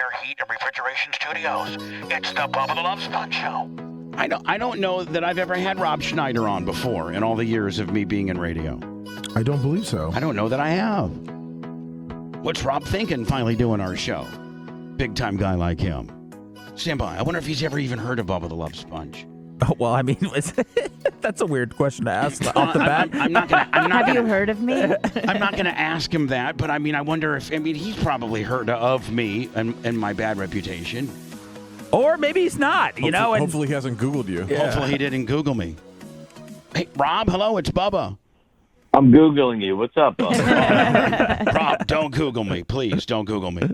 Air, Heat, and Refrigeration Studios. It's the Bubba the Love Sponge Show. I don't know that I've ever had Rob Schneider on before in all the years of me being in radio. I don't believe so. I don't know that I have. What's Rob thinking finally doing our show? Big time guy like him. Stand by. I wonder if he's ever even heard of Bubba the Love Sponge. Oh, well, I mean, that's a weird question to ask off the bat. I'm not gonna. Have you heard of me? I'm not going to ask him that, but I mean, I wonder if. I mean, he's probably heard of me and my bad reputation. Or maybe he's not, you know. And Hopefully he hasn't Googled you. Yeah. Hopefully he didn't Google me. Hey, Rob, hello, it's Bubba. I'm Googling you. What's up, Bubba? Rob, don't Google me. Please, don't Google me.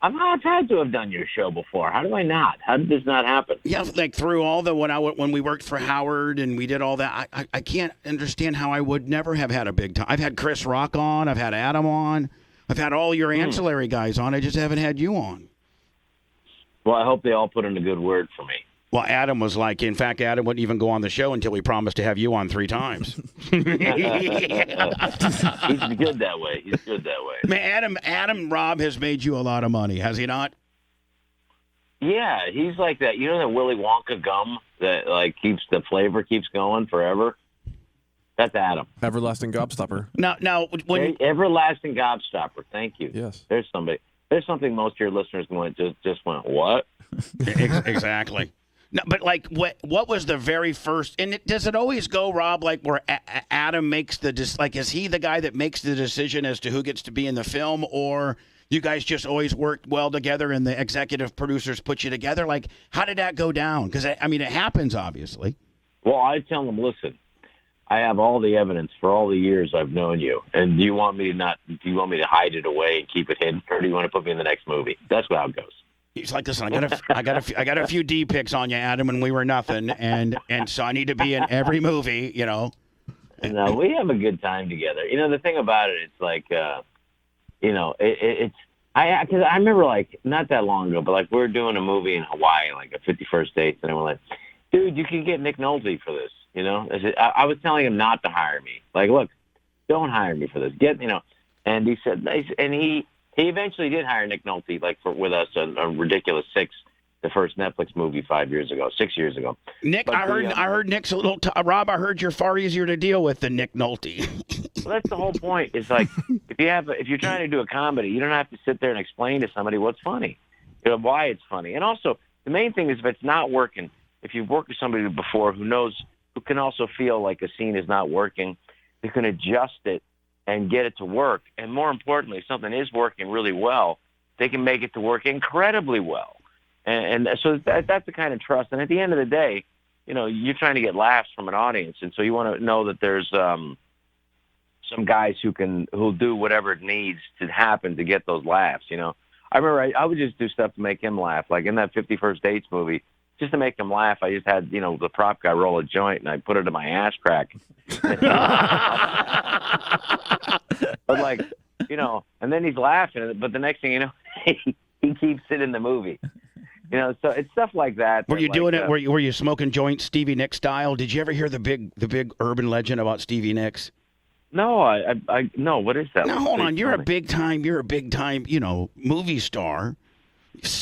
I've had to have done your show before. How do I not? How did this not happen? Yeah, like through all the when we worked for Howard and we did all that, I can't understand how I would never have had a big time. I've had Chris Rock on, I've had Adam on, I've had all your ancillary guys on. I just haven't had you on. Well, I hope they all put in a good word for me. Well, Adam was like, in fact, Adam wouldn't even go on the show until he promised to have you on 3 times. He's good that way. He's good that way. Man, Adam Rob has made you a lot of money, has he not? Yeah, he's like that. You know that Willy Wonka gum that like keeps the flavor keeps going forever? That's Adam. Everlasting gobstopper. Now, when Everlasting gobstopper. Thank you. Yes. There's something most of your listeners just went, what? Exactly. No, but like, what was the very first? And does it always go, Rob, like where Adam makes is he the guy that makes the decision as to who gets to be in the film, or you guys just always worked well together and the executive producers put you together? Like, how did that go down? Because I mean, it happens, obviously. Well, I tell them, listen, I have all the evidence for all the years I've known you, and do you want me to hide it away and keep it hidden, or do you want to put me in the next movie? That's how it goes. He's like, listen, I got a few D pics on you, Adam, when we were nothing, and so I need to be in every movie, you know. No, we have a good time together. You know, the thing about it, it's like, you know, because I remember like not that long ago, but like we were doing a movie in Hawaii, like a 51st Dates, and they were like, dude, you can get Nick Nolte for this, you know. I was telling him not to hire me. Like, look, don't hire me for this. And he said, and he eventually did hire Nick Nolte, like with us, a ridiculous the first Netflix movie 6 years ago. Nick, but I heard Nick's a little. Rob, I heard you're far easier to deal with than Nick Nolte. Well, that's the whole point. It's like if you're trying to do a comedy, you don't have to sit there and explain to somebody what's funny, you know, why it's funny. And also, the main thing is if it's not working, if you've worked with somebody before who can also feel like a scene is not working, they can adjust it and get it to work. And more importantly, if something is working really well, they can make it to work incredibly well. And so that's the kind of trust. And at the end of the day, you know, you're trying to get laughs from an audience. And so you want to know that there's some guys who'll do whatever it needs to happen to get those laughs, you know. I remember I would just do stuff to make him laugh. Like in that 51st Dates movie, just to make him laugh, I just had, you know, the prop guy roll a joint and I put it in my ass crack. But like, you know, and then he's laughing, but the next thing you know, he keeps it in the movie. You know, so it's stuff like that. Were you doing it? Were you smoking joints Stevie Nicks style? Did you ever hear the big urban legend about Stevie Nicks? No, I no. What is that? Now hold on, you're a big time, you know, movie star,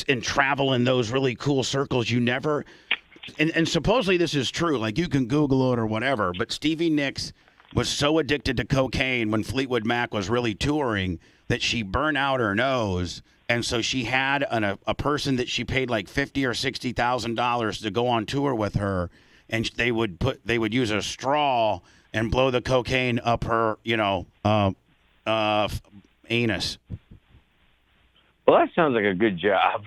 and travel in those really cool circles. You never, and supposedly this is true. Like you can Google it or whatever. But Stevie Nicks was so addicted to cocaine when Fleetwood Mac was really touring that she burned out her nose. And so she had a person that she paid like $50,000 or $60,000 to go on tour with her, and they would use a straw and blow the cocaine up her, you know, anus. Well, that sounds like a good job.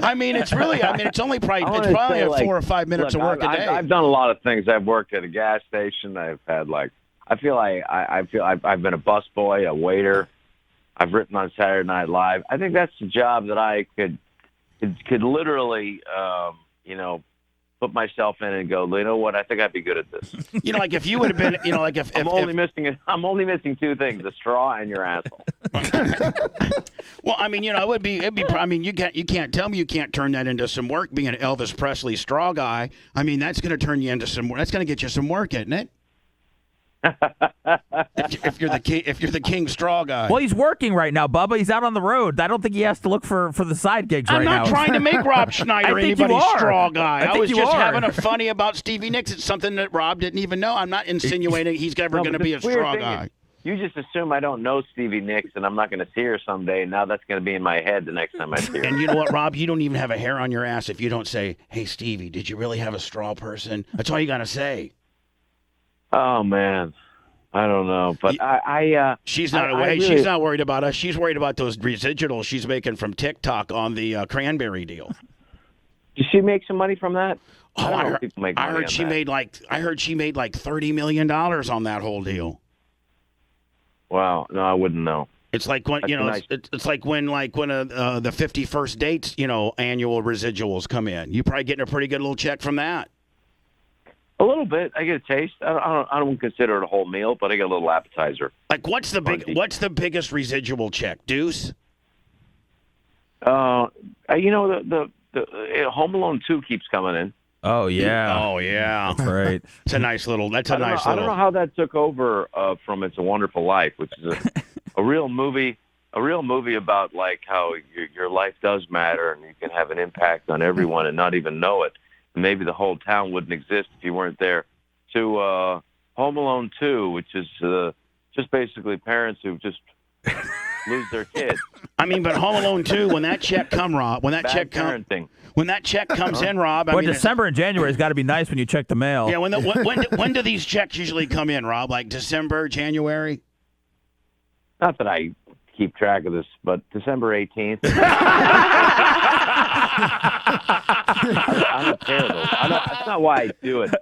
I mean, it's only probably like, 4 or 5 minutes of work a day. I've done a lot of things. I've worked at a gas station. I've had I feel I've been a busboy, a waiter. I've written on Saturday Night Live. I think that's the job that I could literally, you know, put myself in and go, you know what? I think I'd be good at this. You know, like if you would have been, you know, like if I'm only missing 2 things: the straw and your asshole. Well, I mean, you know, it'd be. I mean, you can't tell me you can't turn that into some work. Being an Elvis Presley straw guy, I mean, that's going to turn you into some. That's going to get you some work, isn't it? if you're the king straw guy. Well, he's working right now, Bubba. He's out on the road. I don't think he has to look for the side gigs right now. I'm not trying to make Rob Schneider I think anybody's you are. straw guy. I was you just are. having a funny about Stevie Nicks. It's something that Rob didn't even know. I'm not insinuating he's ever going to be a straw guy. You just assume I don't know Stevie Nicks and I'm not going to see her someday. And now that's going to be in my head the next time I see her. And you know what, Rob? You don't even have a hair on your ass if you don't say, "Hey, Stevie, did you really have a straw person?" That's all you got to say. Oh man, I don't know, but she's not away. She's not worried about us. She's worried about those residuals she's making from TikTok on the cranberry deal. Did she make some money from that? Oh, I heard she made like $30 million on that whole deal. Wow, no, I wouldn't know. It's like when it's like when the 51st dates annual residuals come in. You probably getting a pretty good little check from that. A little bit. I get a taste. I don't consider it a whole meal, but I get a little appetizer. Like what's the biggest residual check? Deuce? The Home Alone 2 keeps coming in. Oh yeah. Oh yeah. That's right. It's a nice little. I don't know how that took over from It's a Wonderful Life, which is a real movie. A real movie about like how your life does matter and you can have an impact on everyone and not even know it. Maybe the whole town wouldn't exist if you weren't there. To Home Alone 2, which is just basically parents who just lose their kids. I mean, but Home Alone 2, when that check comes, Rob, when that check comes in, Rob. Well, December and January has got to be nice when you check the mail. Yeah, when do these checks usually come in, Rob? Like December, January? Not that I keep track of this, but December 18th. I'm terrible. That's not why I do it.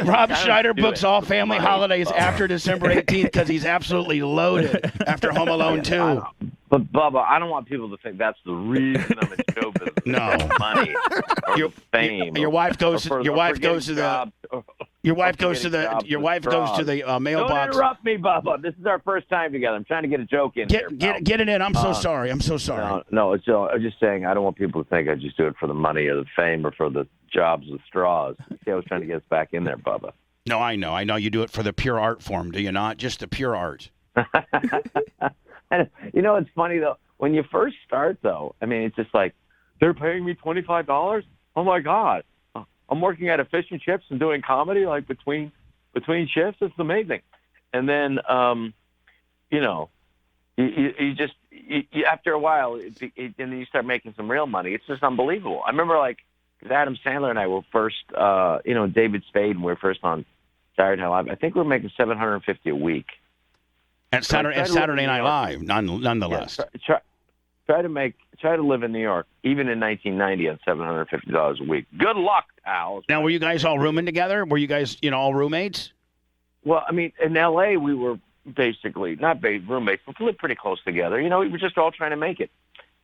Rob Schneider books all family holidays after December 18th because he's absolutely loaded after Home Alone 2. But Bubba, I don't want people to think that's the reason I'm in show business. No, money or fame. Your wife goes to the mailbox. Don't interrupt me, Bubba. This is our first time together. I'm trying to get a joke in here. Get it in. I'm so sorry. I'm so sorry. No, I'm just saying I don't want people to think I just do it for the money or the fame or for the jobs with straws. See, I was trying to get us back in there, Bubba. No, I know. You do it for the pure art form, do you not? Just the pure art. And, it's funny, though. When you first start, though, I mean, it's just like, they're paying me $25? Oh, my God. I'm working at a fish and chips and doing comedy, like, between shifts. It's amazing. And then, you after a while, and then you start making some real money. It's just unbelievable. I remember, like, because Adam Sandler and I were first, David Spade, and we were first on Saturday Night Live. I think we were making $750 a week. At Saturday Night Live, nonetheless. Yeah, try to live in New York, even in 1990, on $750 a week. Good luck, pal. Now, were you guys all rooming together? Were you guys, all roommates? Well, I mean, in L.A., we were basically not roommates, but we lived pretty close together. We were just all trying to make it,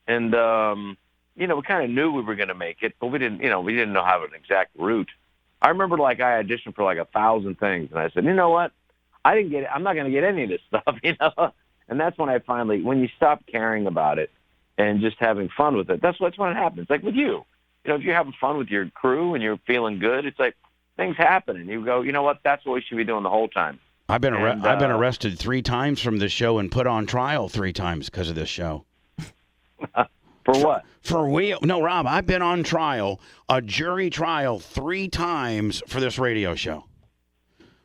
and we kind of knew we were going to make it, but we didn't know how an exact route. I remember, like, I auditioned for like 1,000 things, and I said, you know what? I didn't get it. I'm not going to get any of this stuff, And that's when when you stop caring about it and just having fun with it, that's when it happens. Like with you. If you're having fun with your crew and you're feeling good, it's like things happen. And you go, you know what? That's what we should be doing the whole time. I've been arrested 3 times from this show and put on trial 3 times because of this show. For what? No, Rob, I've been on trial, a jury trial 3 times for this radio show.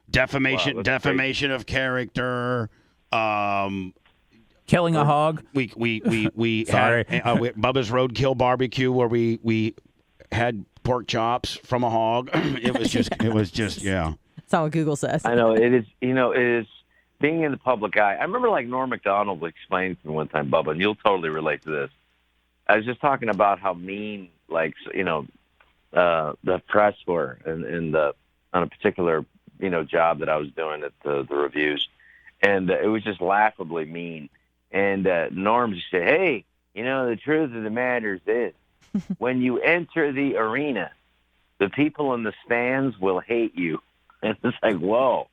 Defamation of character, killing a hog. We had Bubba's Roadkill Barbecue where we had pork chops from a hog. It was just yeah. That's not what Google says. I know it is. It is being in the public eye. I remember like Norm Macdonald explained to me one time, Bubba, and you'll totally relate to this. I was just talking about how mean, like the press were on a particular job that I was doing at the reviews, and it was just laughably mean. And Norm just said, "Hey, the truth of the matter is this: when you enter the arena, the people in the stands will hate you." And it's like, whoa,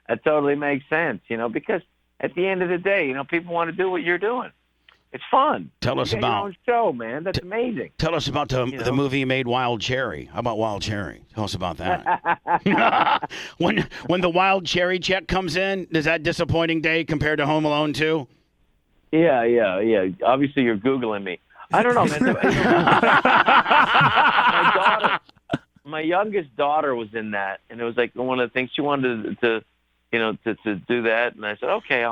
that totally makes sense, because at the end of the day, people want to do what you're doing. It's fun. Tell us you got about- your own show, man. That's amazing. Tell us about the know? movie you made, Wild Cherry. How about Wild Cherry? Tell us about that. when the Wild Cherry check comes in, is that disappointing day compared to Home Alone 2? Yeah. Obviously, you're Googling me. I don't know, man. My youngest daughter was in that, and it was like one of the things she wanted to do that, and I said, okay,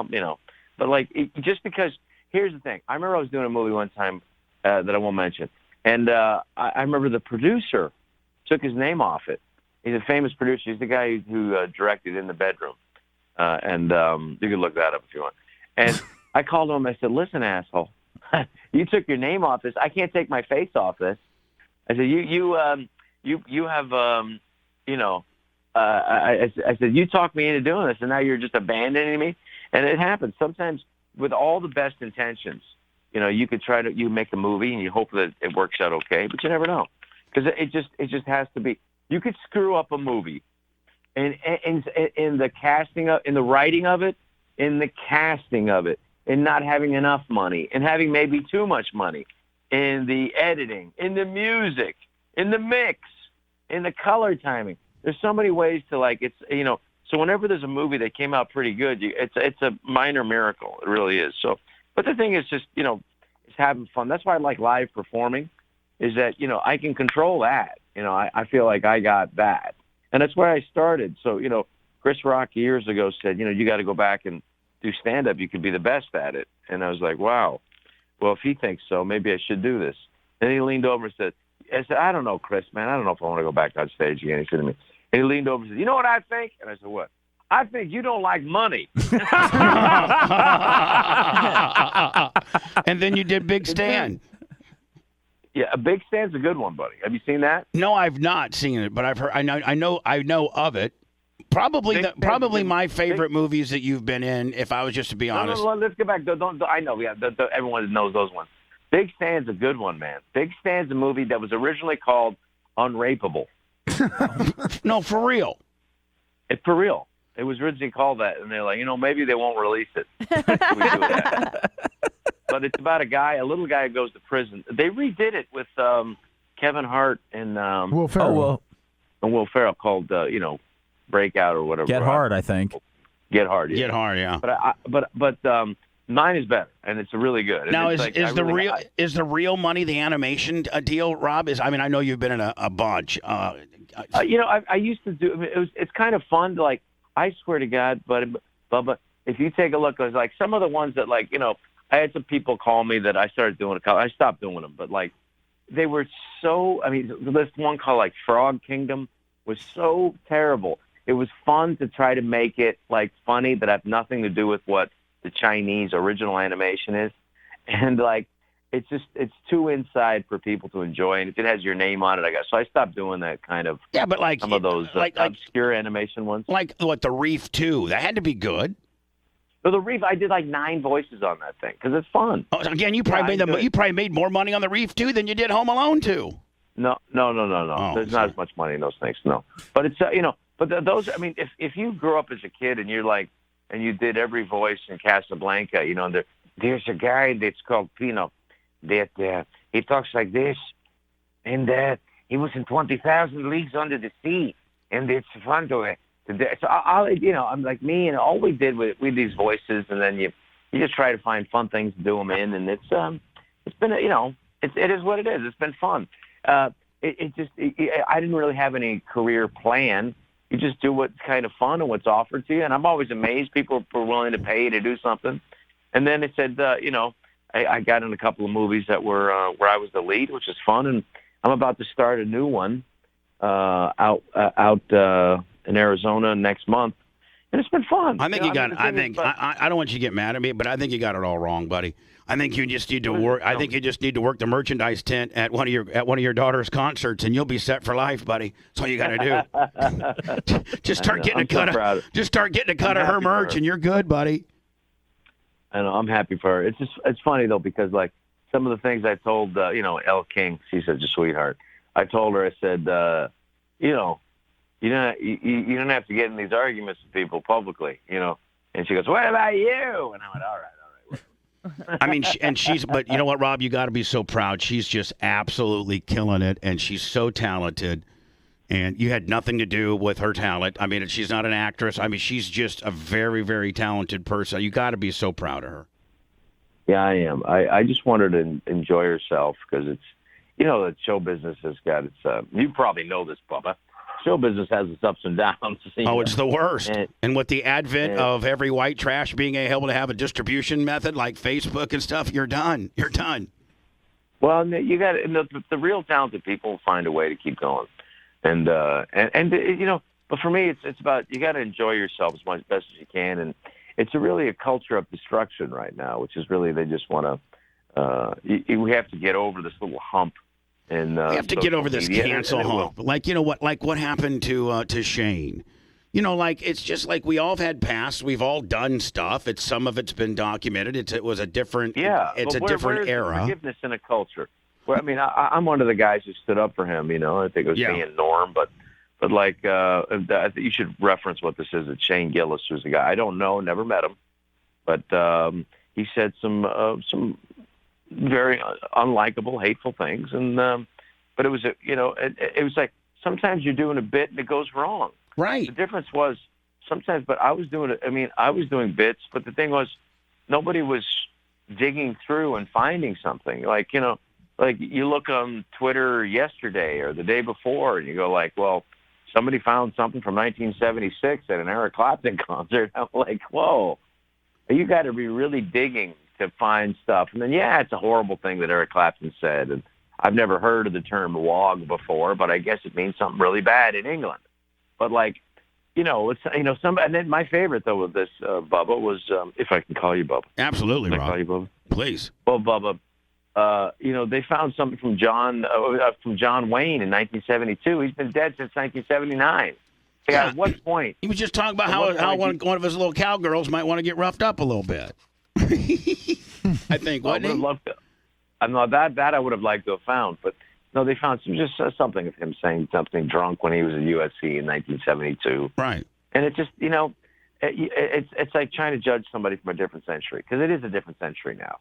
but like just because. Here's the thing. I remember I was doing a movie one time that I won't mention, and I remember the producer took his name off it. He's a famous producer. He's the guy who directed In the Bedroom, and you can look that up if you want. And I called him. I said, "Listen, asshole, you took your name off this. I can't take my face off this." I said, "You have I said you talked me into doing this, and now you're just abandoning me." And it happens sometimes. With all the best intentions, you could you make a movie and you hope that it works out okay, but you never know, because it just has to be. You could screw up a movie, and in the casting in the writing of it, in the casting of it, in not having enough money, and having maybe too much money, in the editing, in the music, in the mix, in the color timing. There's so many ways to So whenever there's a movie that came out pretty good, it's a minor miracle. It really is. So, but the thing is just, it's having fun. That's why I like live performing, is that, I can control that. I feel like I got that. And that's where I started. So, Chris Rock years ago said, you got to go back and do stand-up. You could be the best at it. And I was like, wow. Well, if he thinks so, maybe I should do this. Then he leaned over and said, I don't know, Chris, man. I don't know if I want to go back on stage again. He said to me, and he leaned over and said, you know what I think? And I said, what? I think you don't like money. And then you did Big Stan. Yeah, Big Stan's a good one, buddy. Have you seen that? No, I've not seen it, but I've heard. I know of it. Probably my favorite movies that you've been in. If I was just to be honest. No, let's get back. Don't I know? Yeah, everyone knows those ones. Big Stan's a good one, man. Big Stan's a movie that was originally called Unrapeable. No, for real. For real. It was originally called that, and they're like, maybe they won't release it. But it's about a little guy who goes to prison. They redid it with Kevin Hart and Will Ferrell. Will Ferrell called Breakout or whatever. Get Hard, I think. Get Hard. Yeah. Get Hard, yeah. But mine is better, and it's really good. Now, is the real money the animation deal, Rob? I know you've been in a bunch. I used to do. It's kind of fun to I swear to God, Bubba, if you take a look, it's like some of the ones that I had some people call me that I started doing I stopped doing them, but they were so. This one called Frog Kingdom was so terrible. It was fun to try to make it funny, but have nothing to do with what the Chinese original animation is, and it's too inside for people to enjoy, and if it has your name on it, I guess. So I stopped doing that kind of. Yeah, but some of those obscure animation ones. Like what, The Reef 2? That had to be good. So The Reef, I did 9 voices on that thing because it's fun. Oh, again, you probably made more money on The Reef 2 than you did Home Alone 2. No. Oh, There's not as much money in those things. No, but it's but those. If you grew up as a kid and you're and you did every voice in Casablanca, there's a guy that's called Pino. That he talks like this, and he was in 20,000 Leagues Under the Sea, and it's fun to so I'm like me, and all we did with these voices, and then you just try to find fun things to do them in, and it's been it is what it is. It's been fun. I didn't really have any career plan. You just do what's kind of fun and what's offered to you, and I'm always amazed people are willing to pay to do something, and then it said I got in a couple of movies that were where I was the lead, which is fun, and I'm about to start a new one out in Arizona next month, and it's been fun. I think I don't want you to get mad at me, but I think you got it all wrong, buddy. I think you just need to work. I think you just need to work the merchandise tent at one of your daughter's concerts, and you'll be set for life, buddy. That's all you got to do. Just start getting a cut of her merch, and you're good, buddy. I know, I'm happy for her. It's funny though, because some of the things I told Elle King, she's such a sweetheart. I told her, I said, you don't have to get in these arguments with people publicly, and she goes, what about you? And I went, all right. I mean, but you know what, Rob? You got to be so proud. She's just absolutely killing it, and she's so talented. And you had nothing to do with her talent. I mean, she's not an actress. I mean, she's just a very, very talented person. You got to be so proud of her. Yeah, I am. I just want her to enjoy herself because it's, that show business has got its. You probably know this, Bubba. Show business has its ups and downs. Oh, it's the worst. And with the advent of every white trash being able to have a distribution method like Facebook and stuff, you're done. You're done. Well, you got the real talented people find a way to keep going, and But for me, it's about you got to enjoy yourself as much best as you can, and it's really a culture of destruction right now, which is really they just want to. We have to get over this little hump. And we have to get over this cancel hump. Like, what happened to Shane? It's just like we all have had past. We've all done stuff. Some of it's been documented. It was a different. Yeah, it's a different era. Forgiveness in a culture. Well, I mean, I'm one of the guys who stood up for him. I think it was me and Norm, but I think you should reference what this is. It's Shane Gillis, who's the guy I don't know, never met him, but he said some very unlikable, hateful things, and but it was it was like sometimes you're doing a bit and it goes wrong. Right. The difference was sometimes, but I was doing it. I mean, I was doing bits, but the thing was, nobody was digging through and finding something. Like you look on Twitter yesterday or the day before, and you go like, well, somebody found something from 1976 at an Eric Clapton concert. I'm like, whoa, you got to be really digging to find stuff. And then, it's a horrible thing that Eric Clapton said. And I've never heard of the term wog before, but I guess it means something really bad in England. But and then my favorite though with this Bubba was, if I can call you Bubba. Absolutely, Can Rob. I call you Bubba? Please. Well, Bubba, they found something from John Wayne in 1972. He's been dead since 1979. Yeah. At what point? He was just talking about how one of his little cowgirls might want to get roughed up a little bit. I think, wasn't he? That I would have liked to have found, but no, they found something of him saying something drunk when he was at USC in 1972. Right. And it just, it's like trying to judge somebody from a different century, because it is a different century now.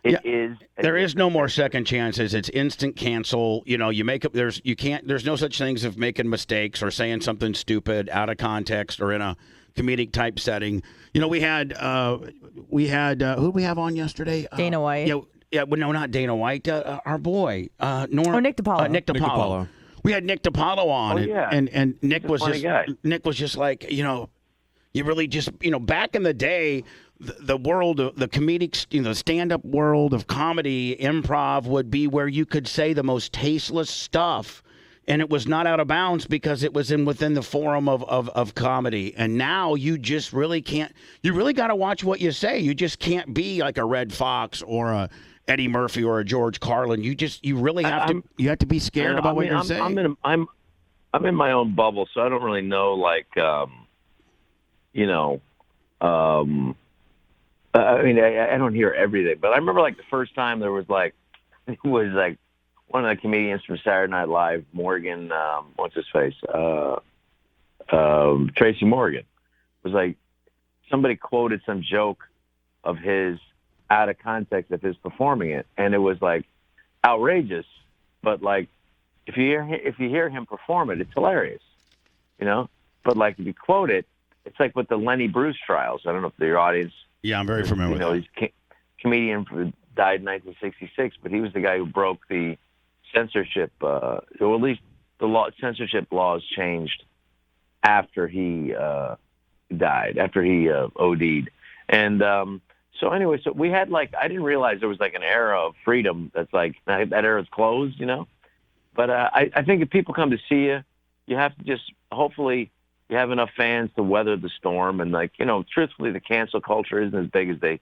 It is. There is no more second chances. It's instant cancel. You make up. There's no such things of making mistakes or saying something stupid out of context or in a comedic type setting. We had who did we have on yesterday? Dana White. Yeah. Well, no, not Dana White. Our boy, Norm. Oh, Nick DiPaolo. Nick DiPaolo. We had Nick DiPaolo on, and Nick was just guy. Nick was just like, you really just, back in the day, the world of the comedic, stand-up world of comedy, improv would be where you could say the most tasteless stuff, and it was not out of bounds because it was within the forum of comedy. And now you just really can't. You really got to watch what you say. You just can't be like a Red Fox or a Eddie Murphy or a George Carlin. You really have to. You have to be scared about what you're saying. I'm in my own bubble, so I don't really know. I don't hear everything, but I remember the first time there was one of the comedians from Saturday Night Live, Morgan, what's his face, Tracy Morgan, was somebody quoted some joke of his out of context of his performing it, and it was outrageous, but if you hear him perform it, it's hilarious, But if you quote it, it's like with the Lenny Bruce trials. I don't know if your audience. Yeah, I'm very familiar with that. He's comedian died in 1966, but he was the guy who broke the censorship, or at least the censorship laws changed after he died, after he OD'd. And so anyway, so we had I didn't realize there was an era of freedom that's that era's closed, But I think if people come to see you, you have to just hopefully you have enough fans to weather the storm. And truthfully, the cancel culture isn't as big as they.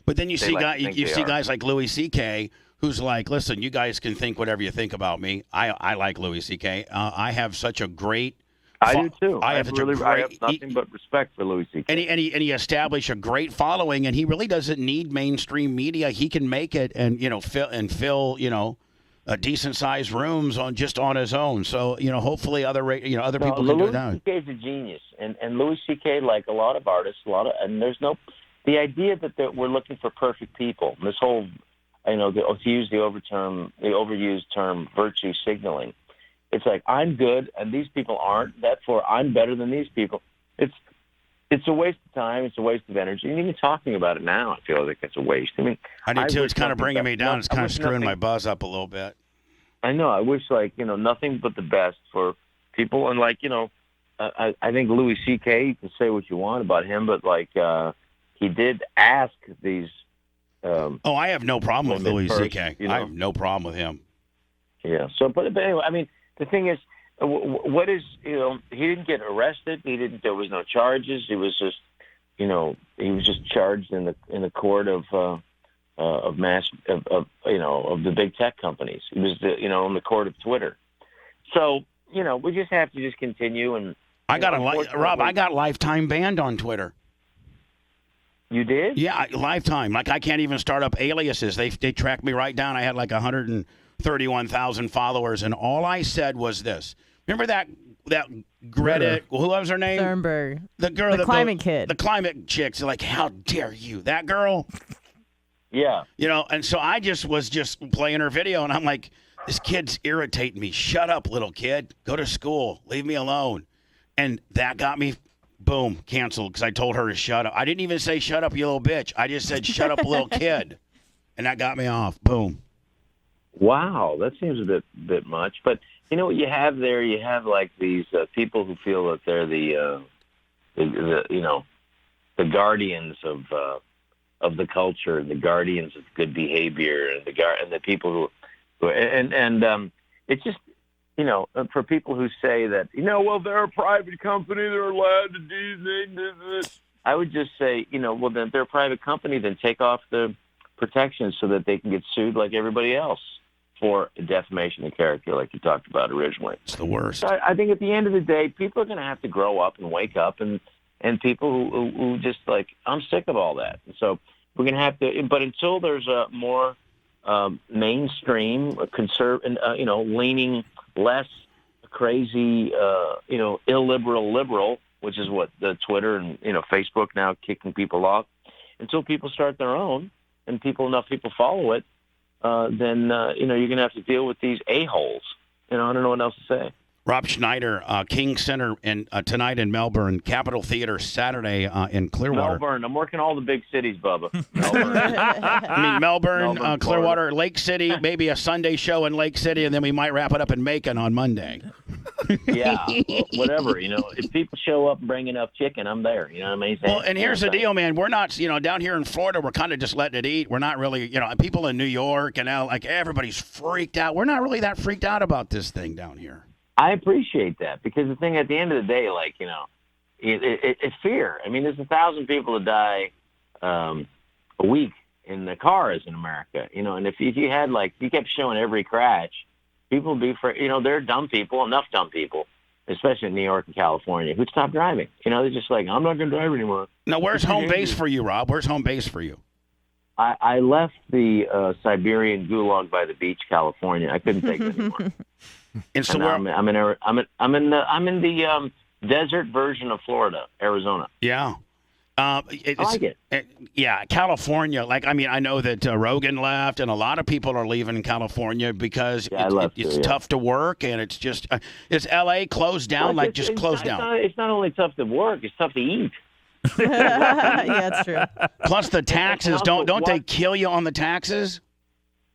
But then you see guys like Louis C.K. who's listen, you guys can think whatever you think about me. I like Louis C.K. I have such a great. I do too. I have nothing but respect for Louis C.K. And he established a great following, and he really doesn't need mainstream media. He can make it and fill decent sized rooms on his own. So hopefully other people can do that. Louis C.K. is a genius, and Louis C.K. like a lot of artists, and there's no the idea that we're looking for perfect people, this whole, to use the overused term virtue signaling. It's like, I'm good and these people aren't, therefore I'm better than these people. It's a waste of time. It's a waste of energy. And even talking about it now, I feel like it's a waste. I mean, I do too. It's kind of bringing me down. It's kind of screwing nothing, my buzz up a little bit. I know. I wish, nothing but the best for people. And, I think Louis C.K., you can say what you want about him, but, he did ask these. I have no problem with Louis C.K. I have no problem with him. Yeah. So, but anyway, I mean, the thing is, what is, he didn't get arrested. There was no charges. He was just, he was just charged in the court of the big tech companies. He was, in the court of Twitter. So, we just have to just continue. And Rob, I got lifetime banned on Twitter. You did? Yeah, lifetime. I can't even start up aliases. They tracked me right down. I had 131,000 followers, and all I said was this. Remember that Greta, who was her name? Thunberg. The girl, the climate kid. The climate chicks. Like, how dare you? That girl? Yeah. And so I was playing her video, and I'm like, this kid's irritating me. Shut up, little kid. Go to school. Leave me alone. And that got me, boom, canceled because I told her to shut up. I didn't even say shut up, you little bitch. I just said shut up, little kid. And that got me off. Boom. Wow, that seems a bit much. But you know what you have there? You have these people who feel that they're the guardians of the culture, the guardians of good behavior, and the people who it's just for people who say that well, they're a private company, they're allowed to do this. I would just say well, then they're a private company, then take off the protections so that they can get sued like everybody else for defamation of character, like you talked about originally. It's the worst. So I think at the end of the day, people are going to have to grow up and wake up, and people who just I'm sick of all that. And so we're going to have to. But until there's a more mainstream, leaning less crazy, illiberal liberal, which is what the Twitter and Facebook now kicking people off. Until people start their own, and enough people follow it, then you're going to have to deal with these a-holes. I don't know what else to say. Rob Schneider, King Center tonight in Melbourne, Capitol Theater Saturday in Clearwater. Melbourne. I'm working all the big cities, Bubba. Melbourne. I mean, Melbourne, Clearwater, Florida. Lake City, maybe a Sunday show in Lake City, and then we might wrap it up in Macon on Monday. Yeah, whatever. If people show up and bring enough chicken, I'm there. You know what I mean? Well, and here's the deal, man. We're not, down here in Florida, we're kind of just letting it eat. We're not really, people in New York and now, everybody's freaked out. We're not really that freaked out about this thing down here. I appreciate that because the thing at the end of the day, it's fear. I mean, there's 1,000 people that die a week in the cars in America, and if you had you kept showing every crash, people would be there are dumb people, enough dumb people, especially in New York and California, who'd stop driving. They're just I'm not going to drive anymore. Now, where's home base for you, Rob? Where's home base for you? I left the Siberian gulag by the beach, California. I couldn't take it anymore. And so I'm in the desert version of Florida, Arizona. Yeah. I like it. Yeah, California. I know that Rogan left, and a lot of people are leaving California because it's tough to work, and it's just is L.A. closed down? Closed down. It's not only tough to work; it's tough to eat. Yeah, that's true. Plus the taxes. Don't they kill you on the taxes?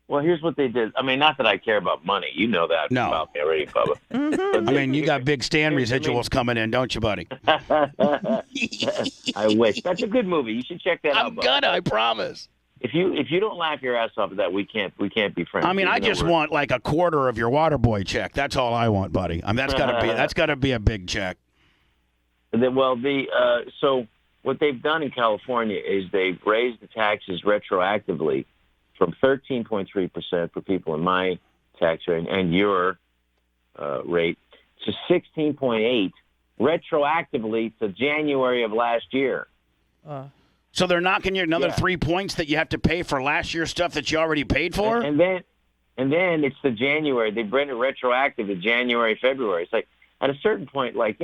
Well, here's what they did. I mean, not that I care about money. You know that about me already, Bubba. Mm-hmm. I mean, you got big Stan residuals coming in, don't you, buddy? I wish. That's a good movie. You should check that out. I'm gonna, I promise. If you don't laugh your ass off at that, we can't be friends. I mean, I just want a quarter of your Waterboy check. That's all I want, buddy. I mean, that's gotta be a big check. So what they've done in California is they've raised the taxes retroactively from 13.3% for people in my tax rate and your rate to 16.8% retroactively to January of last year. So they're knocking you another 3 points that you have to pay for last year's stuff that you already paid for? And then it's the January. They bring it retroactive to January, February. It's at a certain point, look,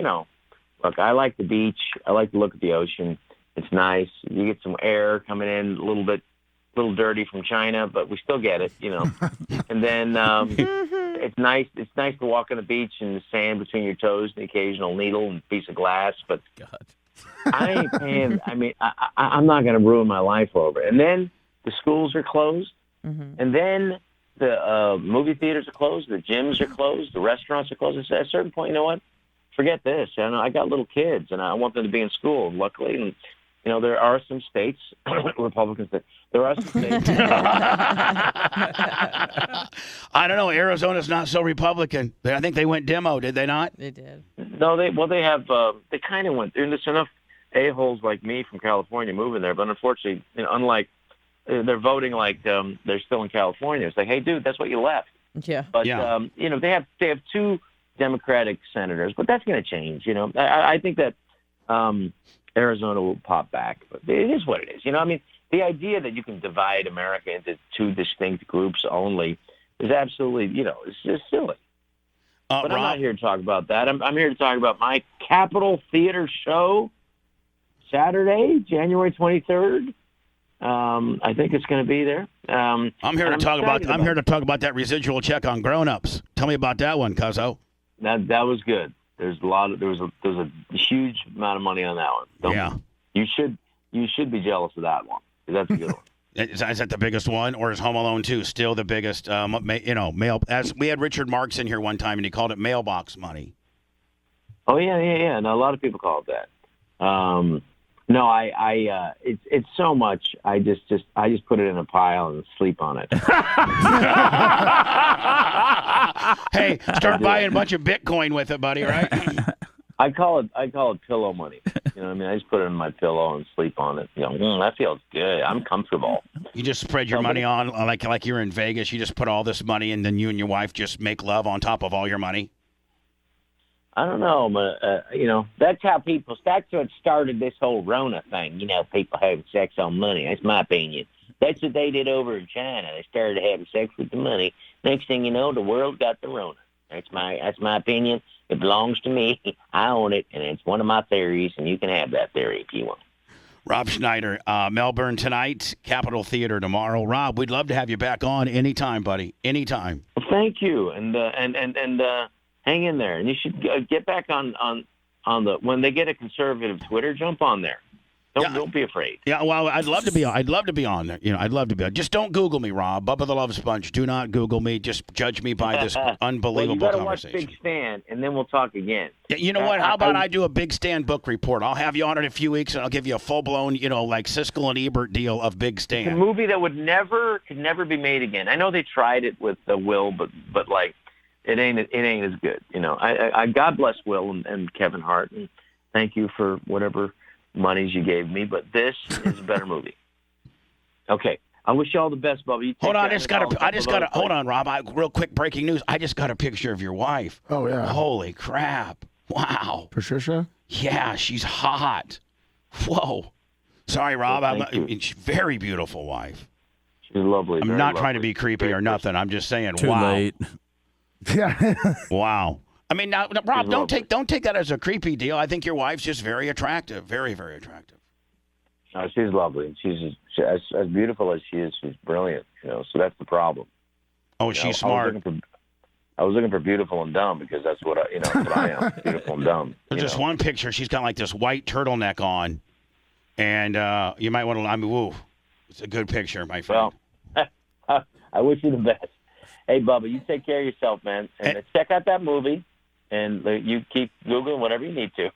I like the beach. I like to look at the ocean. It's nice. You get some air coming in, a little dirty from China, but we still get it, And then it's nice. It's nice to walk on the beach and the sand between your toes, and the occasional needle and piece of glass. But I ain't paying. I mean, I'm not going to ruin my life over it. And then the schools are closed, and then the movie theaters are closed, the gyms are closed, the restaurants are closed. At a certain point, you know what? Forget this. I got little kids, and I want them to be in school. Luckily, and there are some states, Republicans, there are some states. I don't know. Arizona's not so Republican. I think they went demo, did they not? They did. No, they have. They kind of went. There's enough a-holes like me from California moving there, but unfortunately, unlike they're voting like they're still in California. It's like, hey, dude, that's what you left. Yeah. But they have two Democratic senators, but that's going to change. I think that Arizona will pop back, but it is what it is. I mean, the idea that you can divide America into two distinct groups only is absolutely, it's just silly. But Rob, I'm not here to talk about that. I'm here to talk about my Capitol Theater show Saturday, January 23rd. I think it's going to be there. I'm here to talk about that residual check on grown-ups. Tell me about that one, Cuzzo. That was good. There's a huge amount of money on that one. You should be jealous of that one. That's a good one. Is that the biggest one, or is Home Alone 2 still the biggest? Mail. As we had Richard Marks in here one time, and he called it mailbox money. Oh yeah. And a lot of people call it that. No, it's so much. I just put it in a pile and sleep on it. Hey, start buying a bunch of Bitcoin with it, buddy. Right? I call it pillow money. You know what I mean? I just put it in my pillow and sleep on it. That feels good. I'm comfortable. You just spread your money on like you're in Vegas. You just put all this money, and then you and your wife just make love on top of all your money. I don't know, but that's what started this whole Rona thing. People having sex on money. That's my opinion. That's what they did over in China. They started having sex with the money. Next thing you know, the world got the Rona. That's my opinion. It belongs to me. I own it, and it's one of my theories, and you can have that theory if you want. Rob Schneider, Melbourne tonight, Capitol Theater tomorrow. Rob, we'd love to have you back on anytime, buddy. Anytime. Well, thank you, and hang in there. And you should get back on the when they get a conservative Twitter, jump on there. Don't be afraid. Yeah, well, I'd love to be on. I'd love to be on there. I'd love to be on. Just don't Google me, Rob. Bubba the Love Sponge. Do not Google me. Just judge me by this unbelievable well, you conversation. Watch Big Stand, and then we'll talk again. Yeah, you know what? How about I do a Big Stand book report? I'll have you on in a few weeks, and I'll give you a full-blown, like Siskel and Ebert deal of Big Stand. It's a movie that could never be made again. I know they tried it with Will, but like it ain't as good. I God bless Will and Kevin Hart, and thank you for whatever monies you gave me, but this is a better movie. Okay, I wish you all the best, Bubba. Hold on, hold on, Rob. Real quick, breaking news. I just got a picture of your wife. Oh yeah. Holy crap! Wow. Patricia? Yeah, she's hot. Whoa. Sorry, Rob. She's a very beautiful wife. She's lovely. I'm not trying to be creepy or nothing. I'm just saying. Too wow. late. Yeah. Wow. I mean, now, Rob, don't take that as a creepy deal. I think your wife's just very attractive, very, very attractive. No, she's lovely. She's as beautiful as she is. She's brilliant. So that's the problem. Oh, she's smart. I was looking for beautiful and dumb because that's what I am. Beautiful and dumb. There's just one picture. She's got like this white turtleneck on, and you might want to. I mean, woo, it's a good picture, my friend. Well, I wish you the best. Hey, Bubba, you take care of yourself, man, and check out that movie. And you keep Googling whatever you need to.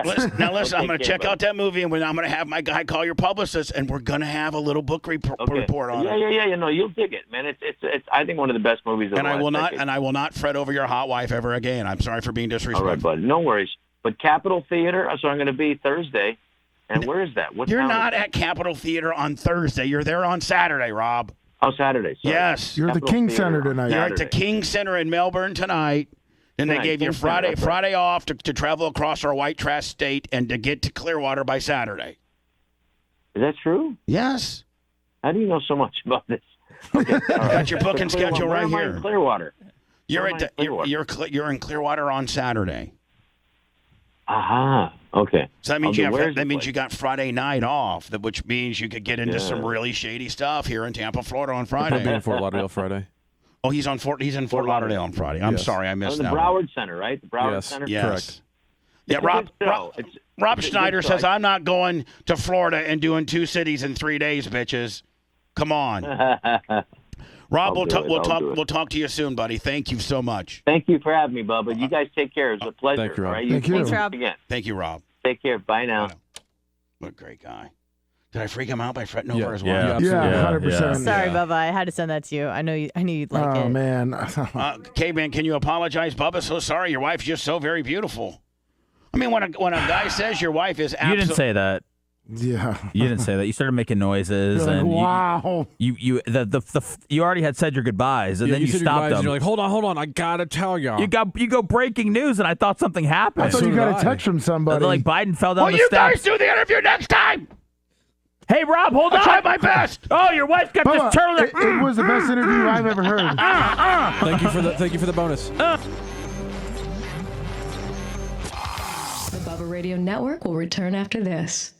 Listen, I'm going to check out that movie, and I'm going to have my guy call your publicist, and we're going to have a little book report on it. Yeah. No, you'll dig it, man. It's I think one of the best movies of the last decade. I will not fret over your hot wife ever again. I'm sorry for being disrespectful. All right, bud. No worries. But Capitol Theater, so I'm going to be Thursday. And where is that? You're not at Capitol Theater on Thursday. You're there on Saturday, Rob. Oh, Saturday. Sorry. Yes. You're at the King Center tonight. You're at the King Center in Melbourne tonight. And they gave you Friday off to travel across our white trash state and to get to Clearwater by Saturday. Is that true? Yes. How do you know so much about this? Okay, all right. Got your booking schedule right here. In Clearwater. You're in Clearwater on Saturday. Aha. Okay. So that means Where's the you place? got Friday night off, which means you could get into some really shady stuff here in Tampa, Florida on I'll be Friday. in Fort Lauderdale Friday. Oh, he's in Fort Lauderdale on Friday. I'm Yes. sorry, I missed the that. Broward Center, right? The Broward Yes. Center. Yes. Correct. Yeah, It's a Rob. good show. It's Rob a good Schneider show. says I'm not going to Florida and doing 2 cities in 3 days, bitches. Come on, Rob. I'll do it. We'll talk to you soon, buddy. Thank you so much. Thank you for having me, Bubba. You guys take care. It's a pleasure. Thank you, Rob. all right? Thank you. Thanks, Rob. Again. Thank you, Rob. Take care. Bye now. What a great guy. Did I freak him out by fretting over Yeah. his wife? Yeah. Yeah, 100%. Sorry, Bubba. I had to send that to you. I knew you'd like Oh it. man. K-Man, can you apologize, Bubba? So sorry, your wife's just so very beautiful. I mean, when a guy says your wife is You didn't say that. Yeah. You didn't say that. You started making noises, You're like, and wow. you already had said your goodbyes, and Yeah, then you said your stopped goodbyes, them. and you're like, hold on, I gotta tell y'all. You go breaking news, and I thought something happened. I thought So you did got I. a text from somebody. Like Biden fell down Will the you steps. guys do the interview next time? Hey, Rob, hold I'll on. try my best. Oh, your wife got Bubba, this turtleneck. it was the best interview I've ever heard. Thank you for the bonus. The Bubba Radio Network will return after this.